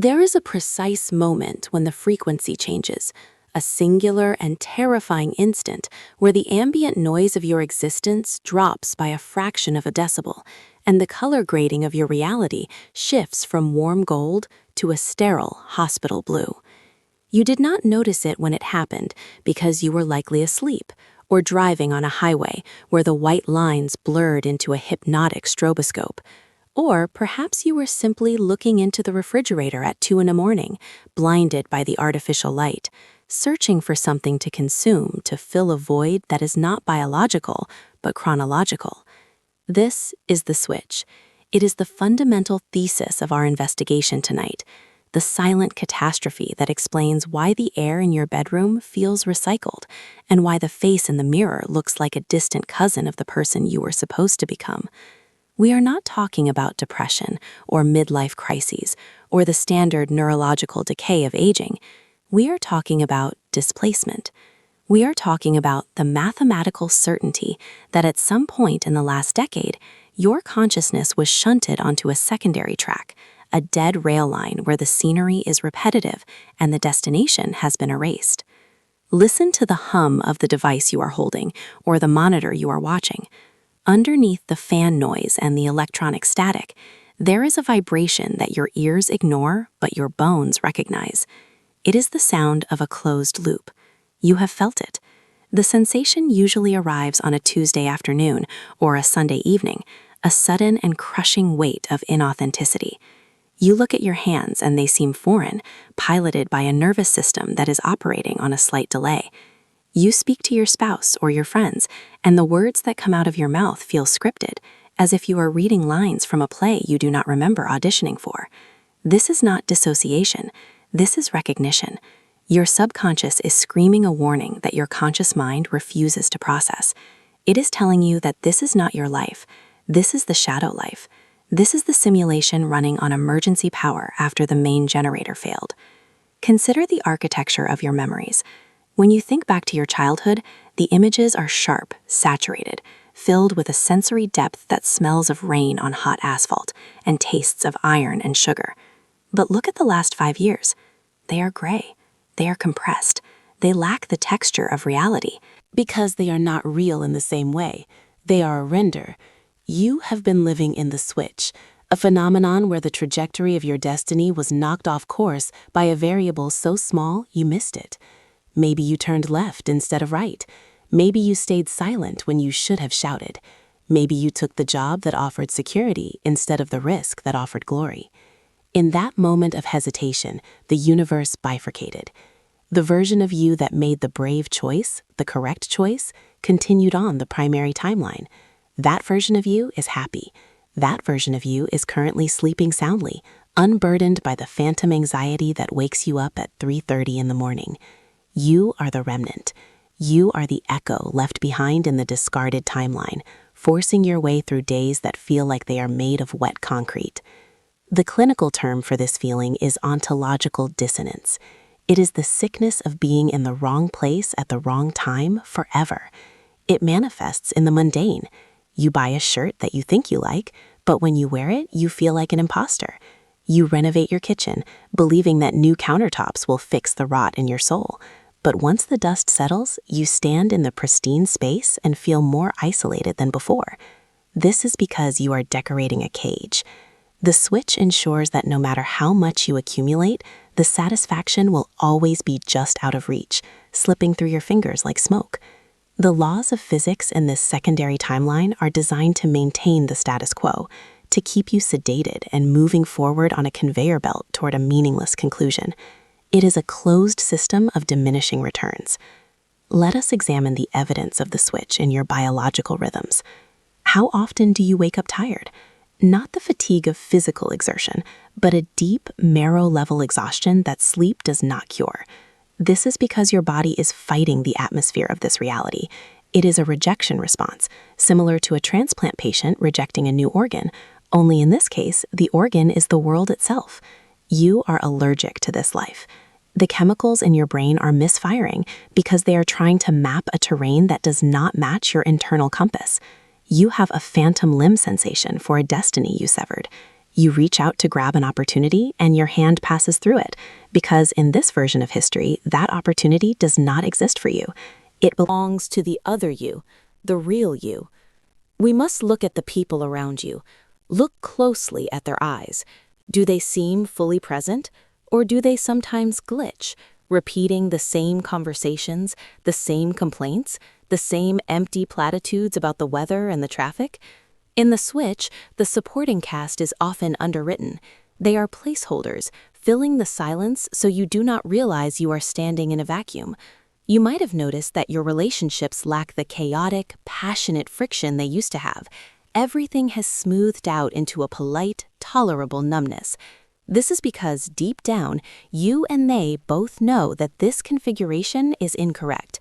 There is a precise moment when the frequency changes, a singular and terrifying instant where the ambient noise of your existence drops by a fraction of a decibel, and the color grading of your reality shifts from warm gold to a sterile hospital blue. You did not notice it when it happened because you were likely asleep or driving on a highway where the white lines blurred into a hypnotic stroboscope. Or perhaps you were simply looking into the refrigerator at 2 a.m, blinded by the artificial light, searching for something to consume to fill a void that is not biological, but chronological. This is the switch. It is the fundamental thesis of our investigation tonight, the silent catastrophe that explains why the air in your bedroom feels recycled and why the face in the mirror looks like a distant cousin of the person you were supposed to become. We are not talking about depression or midlife crises or the standard neurological decay of aging. We are talking about displacement. We are talking about the mathematical certainty that at some point in the last decade, your consciousness was shunted onto a secondary track, a dead rail line where the scenery is repetitive and the destination has been erased. Listen to the hum of the device you are holding or the monitor you are watching. Underneath the fan noise and the electronic static, there is a vibration that your ears ignore but your bones recognize. It is the sound of a closed loop. You have felt it. The sensation usually arrives on a Tuesday afternoon or a Sunday evening, a sudden and crushing weight of inauthenticity. You look at your hands and they seem foreign, piloted by a nervous system that is operating on a slight delay. You speak to your spouse or your friends, and the words that come out of your mouth feel scripted, as if you are reading lines from a play you do not remember auditioning for. This is not dissociation. This is recognition. Your subconscious is screaming a warning that your conscious mind refuses to process. It is telling you that this is not your life. This is the shadow life. This is the simulation running on emergency power after the main generator failed. Consider the architecture of your memories. When you think back to your childhood, the images are sharp, saturated, filled with a sensory depth that smells of rain on hot asphalt and tastes of iron and sugar. But look at the last 5 years. They are gray. They are compressed. They lack the texture of reality. Because they are not real in the same way. They are a render. You have been living in the switch, a phenomenon where the trajectory of your destiny was knocked off course by a variable so small you missed it. Maybe you turned left instead of right. Maybe you stayed silent when you should have shouted. Maybe you took the job that offered security instead of the risk that offered glory. In that moment of hesitation, the universe bifurcated. The version of you that made the brave choice, the correct choice, continued on the primary timeline. That version of you is happy. That version of you is currently sleeping soundly, unburdened by the phantom anxiety that wakes you up at 3:30 in the morning. You are the remnant. You are the echo left behind in the discarded timeline, forcing your way through days that feel like they are made of wet concrete. The clinical term for this feeling is ontological dissonance. It is the sickness of being in the wrong place at the wrong time forever. It manifests in the mundane. You buy a shirt that you think you like, but when you wear it, you feel like an imposter. You renovate your kitchen, believing that new countertops will fix the rot in your soul. But once the dust settles, you stand in the pristine space and feel more isolated than before. This is because you are decorating a cage. The switch ensures that no matter how much you accumulate, the satisfaction will always be just out of reach, slipping through your fingers like smoke. The laws of physics in this secondary timeline are designed to maintain the status quo, to keep you sedated and moving forward on a conveyor belt toward a meaningless conclusion. It is a closed system of diminishing returns. Let us examine the evidence of the switch in your biological rhythms. How often do you wake up tired? Not the fatigue of physical exertion, but a deep, marrow-level exhaustion that sleep does not cure. This is because your body is fighting the atmosphere of this reality. It is a rejection response, similar to a transplant patient rejecting a new organ, only in this case, the organ is the world itself. You are allergic to this life. The chemicals in your brain are misfiring because they are trying to map a terrain that does not match your internal compass. You have a phantom limb sensation for a destiny you severed. You reach out to grab an opportunity and your hand passes through it, because in this version of history, that opportunity does not exist for you. It belongs to the other you, the real you. We must look at the people around you. Look closely at their eyes. Do they seem fully present, or do they sometimes glitch, repeating the same conversations, the same complaints, the same empty platitudes about the weather and the traffic? In The Switch, the supporting cast is often underwritten. They are placeholders, filling the silence so you do not realize you are standing in a vacuum. You might have noticed that your relationships lack the chaotic, passionate friction they used to have. Everything has smoothed out into a polite, tolerable numbness. This is because deep down, you and they both know that this configuration is incorrect.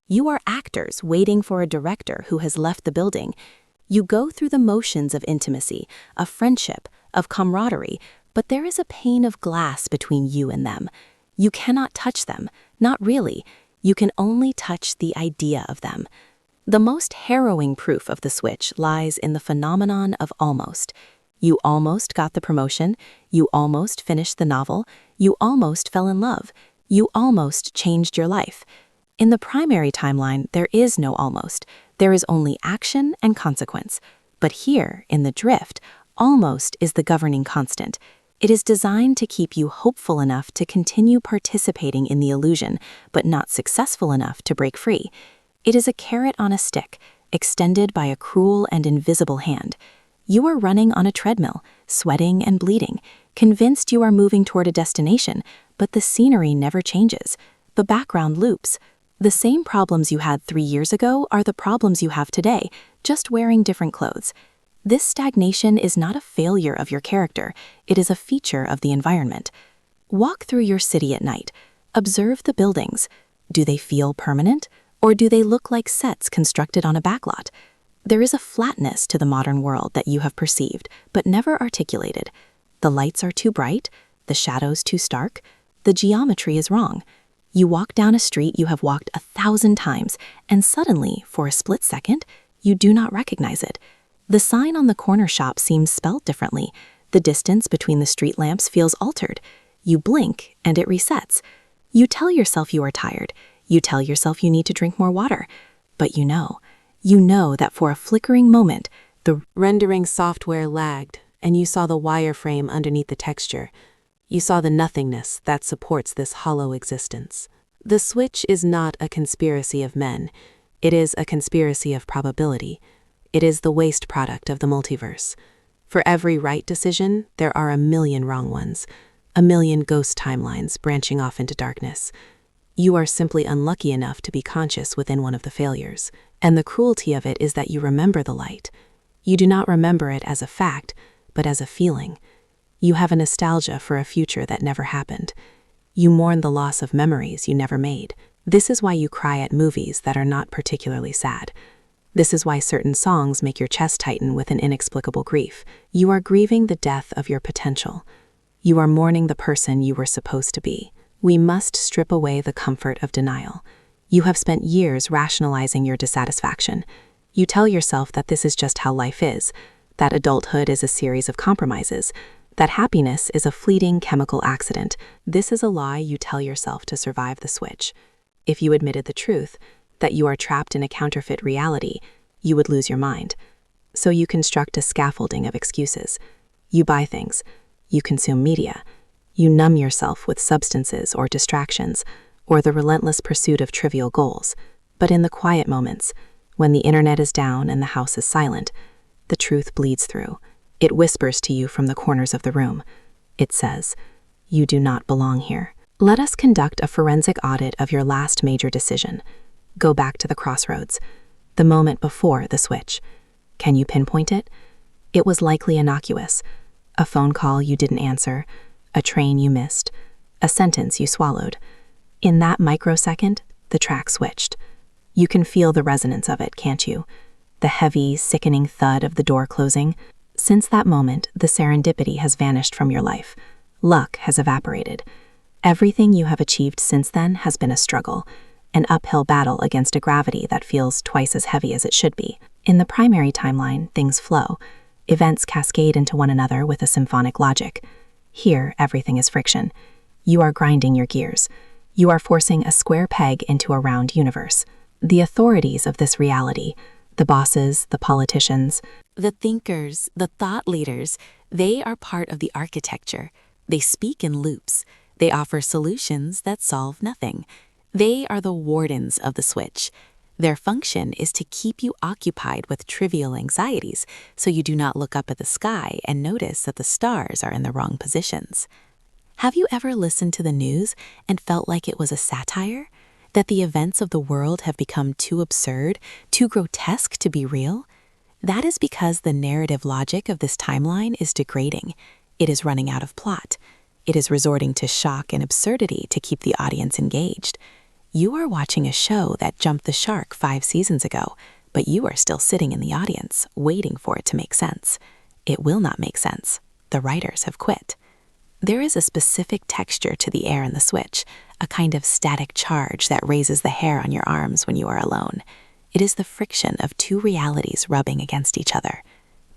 You are actors waiting for a director who has left the building. You go through the motions of intimacy, of friendship, of camaraderie, but there is a pane of glass between you and them. You cannot touch them, not really. You can only touch the idea of them. The most harrowing proof of the switch lies in the phenomenon of almost. You almost got the promotion, you almost finished the novel, you almost fell in love, you almost changed your life. In the primary timeline, there is no almost. There is only action and consequence. But here, in the drift, almost is the governing constant. It is designed to keep you hopeful enough to continue participating in the illusion, but not successful enough to break free. It is a carrot on a stick, extended by a cruel and invisible hand. You are running on a treadmill, sweating and bleeding, convinced you are moving toward a destination, but the scenery never changes. The background loops. The same problems you had 3 years ago are the problems you have today, just wearing different clothes. This stagnation is not a failure of your character, it is a feature of the environment. Walk through your city at night. Observe the buildings. Do they feel permanent, or do they look like sets constructed on a backlot? There is a flatness to the modern world that you have perceived, but never articulated. The lights are too bright, the shadows too stark, the geometry is wrong. You walk down a street you have walked 1,000 times, and suddenly, for a split second, you do not recognize it. The sign on the corner shop seems spelled differently. The distance between the street lamps feels altered. You blink, and it resets. You tell yourself you are tired. You tell yourself you need to drink more water. But you know that for a flickering moment, the rendering software lagged, and you saw the wireframe underneath the texture. You saw the nothingness that supports this hollow existence. The switch is not a conspiracy of men. It is a conspiracy of probability. It is the waste product of the multiverse. For every right decision, there are 1,000,000 wrong ones, 1,000,000 ghost timelines branching off into darkness. You are simply unlucky enough to be conscious within one of the failures. And the cruelty of it is that you remember the light. You do not remember it as a fact, but as a feeling. You have a nostalgia for a future that never happened. You mourn the loss of memories you never made. This is why you cry at movies that are not particularly sad. This is why certain songs make your chest tighten with an inexplicable grief. You are grieving the death of your potential. You are mourning the person you were supposed to be. We must strip away the comfort of denial. You have spent years rationalizing your dissatisfaction. You tell yourself that this is just how life is, that adulthood is a series of compromises, that happiness is a fleeting chemical accident. This is a lie you tell yourself to survive the switch. If you admitted the truth, that you are trapped in a counterfeit reality, you would lose your mind. So you construct a scaffolding of excuses. You buy things. You consume media. You numb yourself with substances or distractions, or the relentless pursuit of trivial goals. But in the quiet moments, when the internet is down and the house is silent, the truth bleeds through. It whispers to you from the corners of the room. It says, "You do not belong here." Let us conduct a forensic audit of your last major decision. Go back to the crossroads, the moment before the switch. Can you pinpoint it? It was likely innocuous. A phone call you didn't answer, a train you missed, a sentence you swallowed. In that microsecond, the track switched. You can feel the resonance of it, can't you? The heavy, sickening thud of the door closing. Since that moment, the serendipity has vanished from your life. Luck has evaporated. Everything you have achieved since then has been a struggle, an uphill battle against a gravity that feels twice as heavy as it should be. In the primary timeline, things flow. Events cascade into one another with a symphonic logic. Here, everything is friction. You are grinding your gears. You are forcing a square peg into a round universe. The authorities of this reality, the bosses, the politicians, the thinkers, the thought leaders, they are part of the architecture. They speak in loops. They offer solutions that solve nothing. They are the wardens of the switch. Their function is to keep you occupied with trivial anxieties so you do not look up at the sky and notice that the stars are in the wrong positions. Have you ever listened to the news and felt like it was a satire? That the events of the world have become too absurd, too grotesque to be real? That is because the narrative logic of this timeline is degrading. It is running out of plot. It is resorting to shock and absurdity to keep the audience engaged. You are watching a show that jumped the shark 5 seasons ago, but you are still sitting in the audience, waiting for it to make sense. It will not make sense. The writers have quit. There is a specific texture to the air in the switch, a kind of static charge that raises the hair on your arms when you are alone. It is the friction of 2 realities rubbing against each other.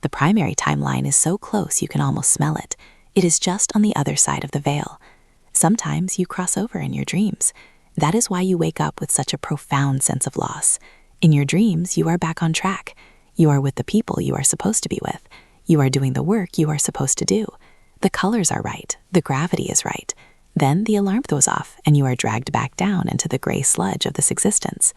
The primary timeline is so close you can almost smell it. It is just on the other side of the veil. Sometimes you cross over in your dreams. That is why you wake up with such a profound sense of loss. In your dreams, you are back on track. You are with the people you are supposed to be with. You are doing the work you are supposed to do. The colors are right. The gravity is right. Then the alarm goes off, and you are dragged back down into the gray sludge of this existence.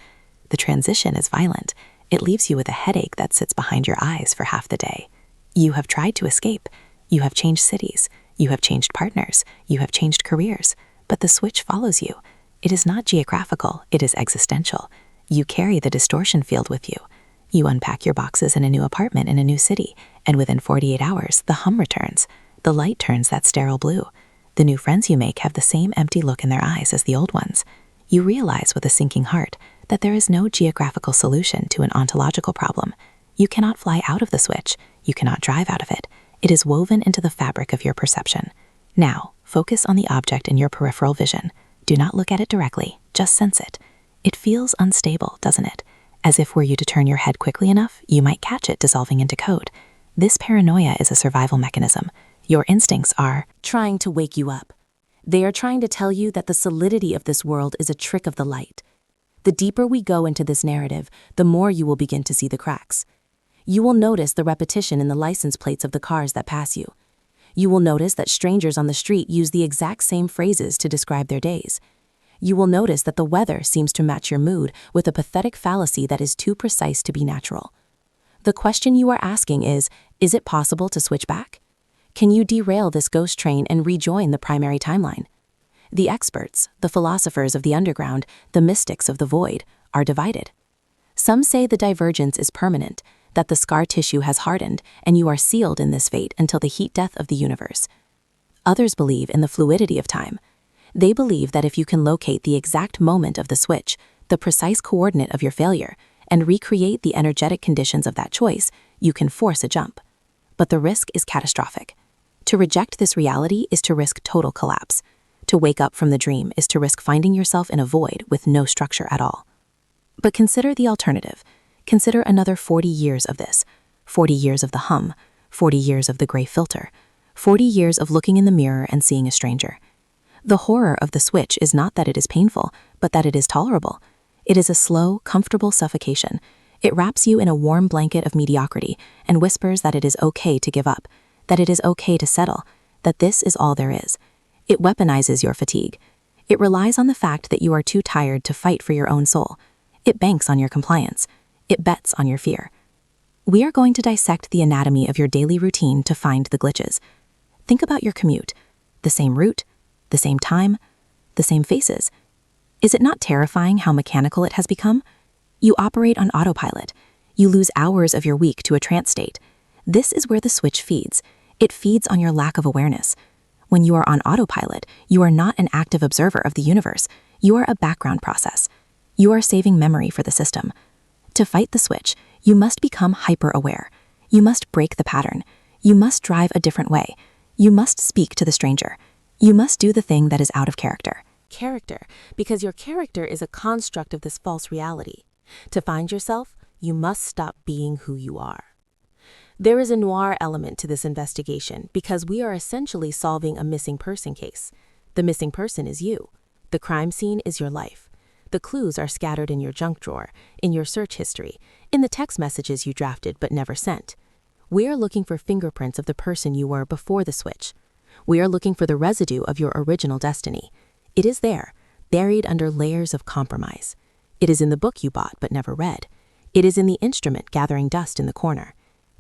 The transition is violent. It leaves you with a headache that sits behind your eyes for half the day. You have tried to escape. You have changed cities. You have changed partners. You have changed careers. But the switch follows you. It is not geographical. It is existential. You carry the distortion field with you. You unpack your boxes in a new apartment in a new city, and within 48 hours, the hum returns. The light turns that sterile blue. The new friends you make have the same empty look in their eyes as the old ones. You realize with a sinking heart that there is no geographical solution to an ontological problem. You cannot fly out of the switch. You cannot drive out of it. It is woven into the fabric of your perception. Now, focus on the object in your peripheral vision. Do not look at it directly, just sense it. It feels unstable, doesn't it? As if were you to turn your head quickly enough, you might catch it dissolving into code. This paranoia is a survival mechanism. Your instincts are trying to wake you up. They are trying to tell you that the solidity of this world is a trick of the light. The deeper we go into this narrative, the more you will begin to see the cracks. You will notice the repetition in the license plates of the cars that pass you. You will notice that strangers on the street use the exact same phrases to describe their days. You will notice that the weather seems to match your mood with a pathetic fallacy that is too precise to be natural. The question you are asking is it possible to switch back? Can you derail this ghost train and rejoin the primary timeline? The experts, the philosophers of the underground, the mystics of the void, are divided. Some say the divergence is permanent, that the scar tissue has hardened and you are sealed in this fate until the heat death of the universe. Others believe in the fluidity of time. They believe that if you can locate the exact moment of the switch, the precise coordinate of your failure, and recreate the energetic conditions of that choice, you can force a jump. But the risk is catastrophic. To reject this reality is to risk total collapse. To wake up from the dream is to risk finding yourself in a void with no structure at all. But consider the alternative. Consider another 40 years of this. 40 years of the hum, 40 years of the gray filter, 40 years of looking in the mirror and seeing a stranger. The horror of the switch is not that it is painful, but that it is tolerable. It is a slow, comfortable suffocation. It wraps you in a warm blanket of mediocrity and whispers that it is okay to give up, that it is okay to settle, that this is all there is. It weaponizes your fatigue. It relies on the fact that you are too tired to fight for your own soul. It banks on your compliance. It bets on your fear. We are going to dissect the anatomy of your daily routine to find the glitches. Think about your commute. The same route, the same time, the same faces. Is it not terrifying how mechanical it has become? You operate on autopilot. You lose hours of your week to a trance state. This is where the switch feeds. It feeds on your lack of awareness. When you are on autopilot, you are not an active observer of the universe. You are a background process. You are saving memory for the system. To fight the switch, you must become hyper-aware. You must break the pattern. You must drive a different way. You must speak to the stranger. You must do the thing that is out of character. Character, because your character is a construct of this false reality. To find yourself, you must stop being who you are. There is a noir element to this investigation because we are essentially solving a missing person case. The missing person is you. The crime scene is your life. The clues are scattered in your junk drawer, in your search history, in the text messages you drafted but never sent. We are looking for fingerprints of the person you were before the switch. We are looking for the residue of your original destiny. It is there, buried under layers of compromise. It is in the book you bought but never read. It is in the instrument gathering dust in the corner.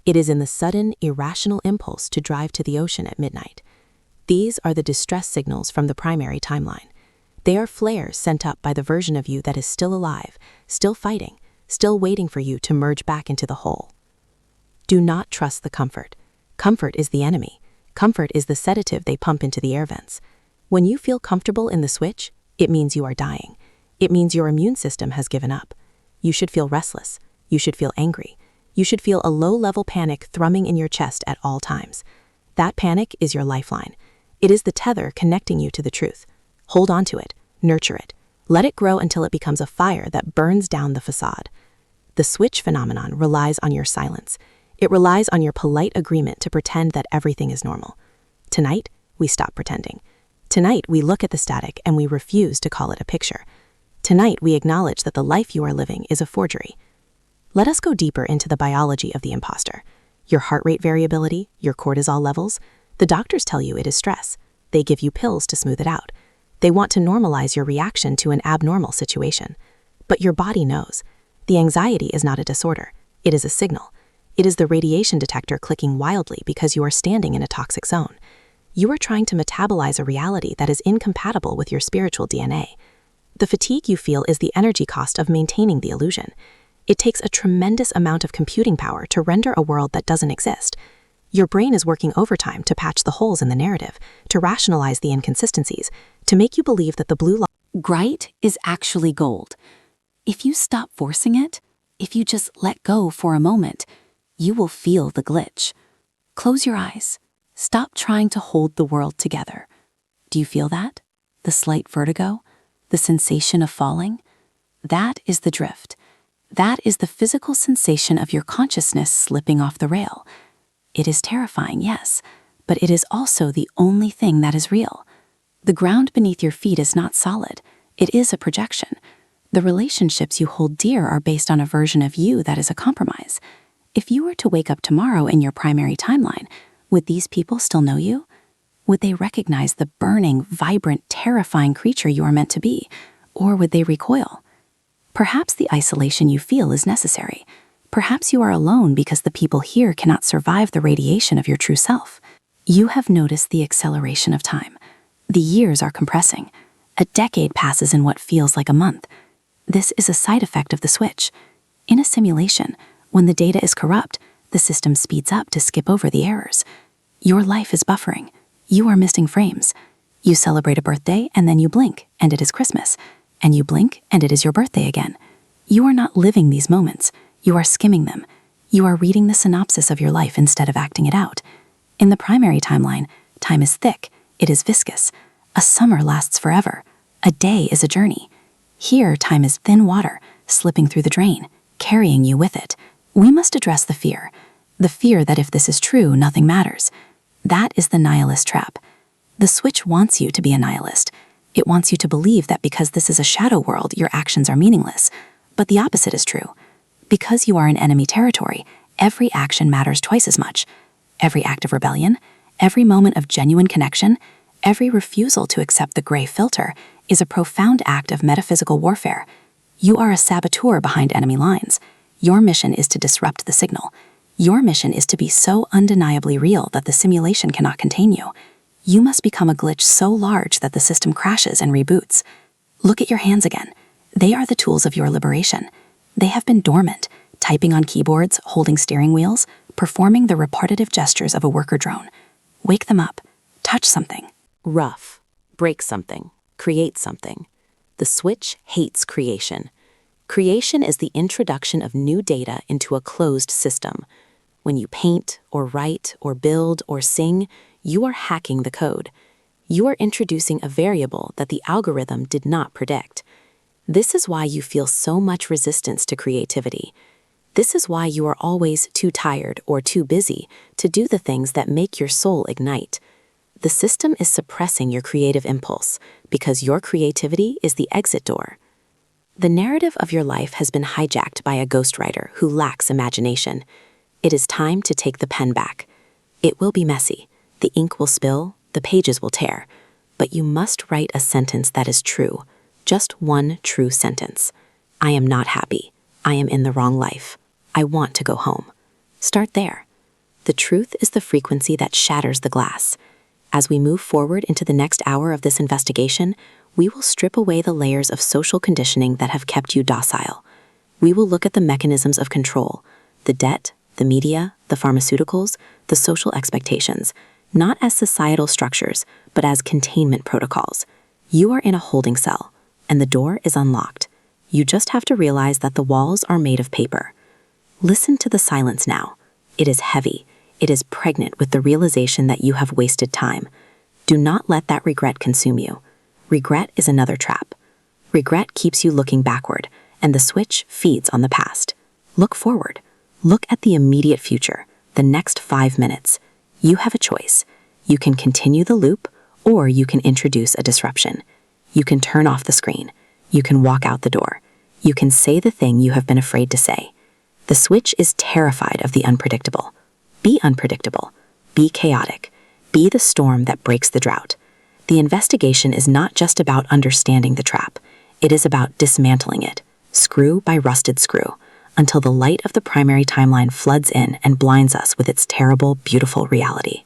It is in the sudden, irrational impulse to drive to the ocean at midnight. These are the distress signals from the primary timeline. They are flares sent up by the version of you that is still alive, still fighting, still waiting for you to merge back into the whole. Do not trust the comfort. Comfort is the enemy. Comfort is the sedative they pump into the air vents. When you feel comfortable in the switch, it means you are dying. It means your immune system has given up. You should feel restless. You should feel angry. You should feel a low-level panic thrumming in your chest at all times. That panic is your lifeline. It is the tether connecting you to the truth. Hold on to it. Nurture it. Let it grow until it becomes a fire that burns down the facade. The switch phenomenon relies on your silence. It relies on your polite agreement to pretend that everything is normal. Tonight, we stop pretending. Tonight, we look at the static and we refuse to call it a picture. Tonight, we acknowledge that the life you are living is a forgery. Let us go deeper into the biology of the imposter. Your heart rate variability, your cortisol levels. The doctors tell you it is stress. They give you pills to smooth it out. They want to normalize your reaction to an abnormal situation. But your body knows. The anxiety is not a disorder. It is a signal. It is the radiation detector clicking wildly because you are standing in a toxic zone. You are trying to metabolize a reality that is incompatible with your spiritual DNA. The fatigue you feel is the energy cost of maintaining the illusion. It takes a tremendous amount of computing power to render a world that doesn't exist. Your brain is working overtime to patch the holes in the narrative, to rationalize the inconsistencies, to make you believe that the blue line Bright is actually gold. If you stop forcing it, if you just let go for a moment, you will feel the glitch. Close your eyes. Stop trying to hold the world together. Do you feel that? The slight vertigo? The sensation of falling? That is the drift. That is the physical sensation of your consciousness slipping off the rail. It is terrifying, yes, but it is also the only thing that is real. The ground beneath your feet is not solid. It is a projection. The relationships you hold dear are based on a version of you that is a compromise. If you were to wake up tomorrow in your primary timeline, would these people still know you? Would they recognize the burning, vibrant, terrifying creature you are meant to be? Or would they recoil? Perhaps the isolation you feel is necessary. Perhaps you are alone because the people here cannot survive the radiation of your true self. You have noticed the acceleration of time. The years are compressing. A decade passes in what feels like a month. This is a side effect of the switch. In a simulation, when the data is corrupt, the system speeds up to skip over the errors. Your life is buffering. You are missing frames. You celebrate a birthday and then you blink and it is Christmas. And you blink and it is your birthday again. You are not living these moments. You are skimming them. You are reading the synopsis of your life instead of acting it out. In the primary timeline, time is thick. It is viscous. A summer lasts forever. A day is a journey. Here, time is thin water, slipping through the drain, carrying you with it. We must address the fear. The fear that if this is true, nothing matters. That is the nihilist trap. The switch wants you to be a nihilist. It wants you to believe that because this is a shadow world, your actions are meaningless. But the opposite is true. Because you are in enemy territory, every action matters twice as much. Every act of rebellion, every moment of genuine connection, every refusal to accept the gray filter is a profound act of metaphysical warfare. You are a saboteur behind enemy lines. Your mission is to disrupt the signal. Your mission is to be so undeniably real that the simulation cannot contain you. You must become a glitch so large that the system crashes and reboots. Look at your hands again. They are the tools of your liberation. They have been dormant, typing on keyboards, holding steering wheels, performing the repetitive gestures of a worker drone. Wake them up. Touch something. rough, break something, create something. The switch hates creation. Creation is the introduction of new data into a closed system. When you paint or write or build or sing, you are hacking the code. You are introducing a variable that the algorithm did not predict. This is why you feel so much resistance to creativity. This is why you are always too tired or too busy to do the things that make your soul ignite. The system is suppressing your creative impulse because your creativity is the exit door. The narrative of your life has been hijacked by a ghostwriter who lacks imagination. It is time to take the pen back. It will be messy. The ink will spill, the pages will tear. But you must write a sentence that is true. Just one true sentence. I am not happy. I am in the wrong life. I want to go home. Start there. The truth is the frequency that shatters the glass. As we move forward into the next hour of this investigation, we will strip away the layers of social conditioning that have kept you docile. We will look at the mechanisms of control, the debt, the media, the pharmaceuticals, the social expectations, not as societal structures, but as containment protocols. You are in a holding cell, and the door is unlocked. You just have to realize that the walls are made of paper. Listen to the silence now. It is heavy. It is pregnant with the realization that you have wasted time. Do not let that regret consume you. Regret is another trap. Regret keeps you looking backward, and the switch feeds on the past. Look forward. Look at the immediate future, the next 5 minutes. You have a choice. You can continue the loop, or you can introduce a disruption. You can turn off the screen. You can walk out the door. You can say the thing you have been afraid to say. The switch is terrified of the unpredictable. Be unpredictable. Be chaotic. Be the storm that breaks the drought. The investigation is not just about understanding the trap. It is about dismantling it, screw by rusted screw, until the light of the primary timeline floods in and blinds us with its terrible, beautiful reality.